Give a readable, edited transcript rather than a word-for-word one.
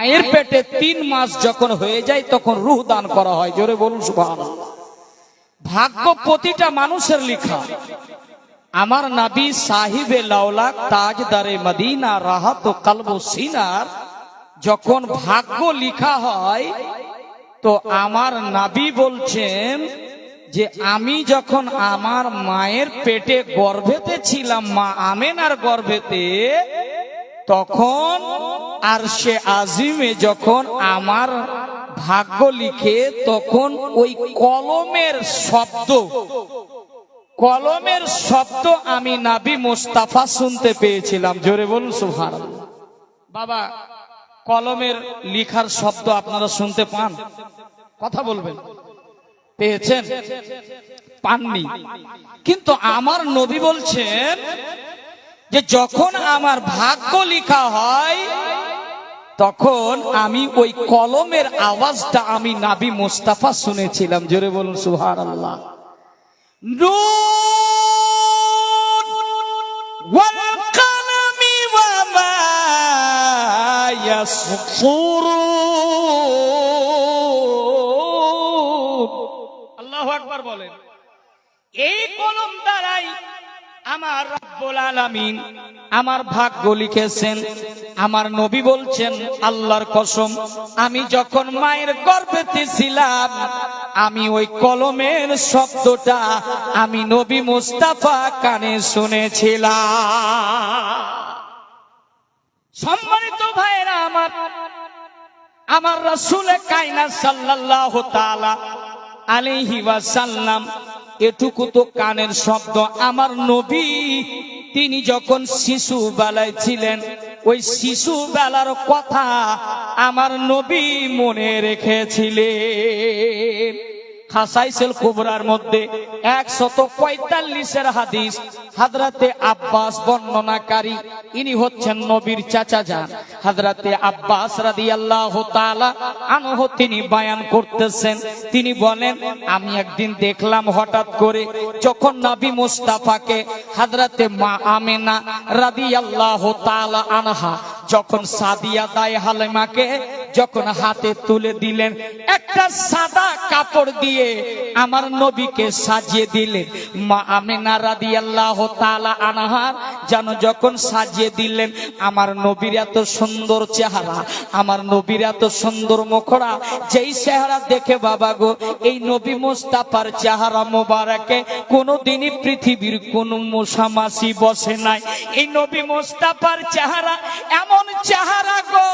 মায়ের পেটে 3 মাস যখন হয়ে যায় তখন রূহ দান করা হয়। জোরে বলুন সুবহানাল্লাহ। ভাগ্য প্রতিটা মানুষের লেখা। আমার নবী সাহিবে লাউলাক তাজদারে মদিনা রাহাত কলবু সিনার যখন ভাগ্য লেখা হয় তো আমার নবী বলছেন যে আমি যখন আমার মায়ের পেটে গর্ভেতে ছিলাম, মা আমেনার গর্ভেতে, তখন আরশে আজিমে যখন আমার ভাগ্য লিখে তখন ওই কলমের শব্দ আমি নবী মুস্তাফা শুনতে পেয়েছিলাম। জোরে বলুন সুবহানাল্লাহ। বাবা, কলমের লিখার শব্দ আপনারা শুনতে পান? কথা বলবেন, পেয়েছেন? পাননি। কিন্তু আমার নবী বলছেন যে যখন আমার ভাগ্য লেখা হয় তখন আমি ওই কলমের আওয়াজটা আমি নবী মুস্তাফা শুনেছিলাম। জোরে বলুন সুবহানাল্লাহ। নুন ওয়াল কলমি ওয়া মা ইয়াসফুরুন। আল্লাহু আকবার বলেন। এই কলম দ্বারাই আমার রব্বুল আলামিন আমার ভাগ্য লিখেছেন। আমার নবী বলছেন আল্লাহর কসম, আমি যখন মায়ের গর্ভেতে ছিলাম আমি ওই কলমের শব্দটা আমি নবী মুস্তাফা কানে শুনেছিলাম। সম্মানিত ভাইরা আমার রাসূল কায়নাত সাল্লাল্লাহু তাআলা আলাইহি ওয়াসাল্লাম এটুকু তো কানের শব্দ। আমার নবী তিনি যখন শিশু বেলায় ছিলেন ওই শিশু বেলার কথা আমার নবী মনে রেখেছিলেন। খাসাইসুল কুবরার মধ্যে 145 হাদিস হযরতে আব্বাস বর্ণনাকারী, ইনি হচ্ছেন নবীর চাচা যান। হযরতে আব্বাস রাদিয়াল্লাহু তাআলা আনহু তিনি বয়ান করতেছেন, তিনি বলেন আমি একদিন দেখলাম হঠাৎ করে যখন নবী মুস্তাফাকে হযরতে মা আমেনা রাদিয়াল্লাহু তাআলা আনহা যখন সাদিয়া দায় হালিমাকে যখন হাতে তুলে দিলেন, একটা সাদা কাপড় দিয়ে আমার নবীকে সাজিয়ে দিলেন। মা আমেনা রাদিয়াল্লাহু তাআলা আনহার যেন যখন সাজিয়ে দিলেন, আমার নবীর এত সুন্দর চেহারা, আমার নবীর এত সুন্দর মুখরা, যেই চেহারা দেখে বাবা গো এই নবী মুস্তাফার চেহারা মোবারকে কোনোদিনই পৃথিবীর কোন মশামাছি বসে নাই। এই নবী মুস্তাফার চেহারা এমন চেহারা গো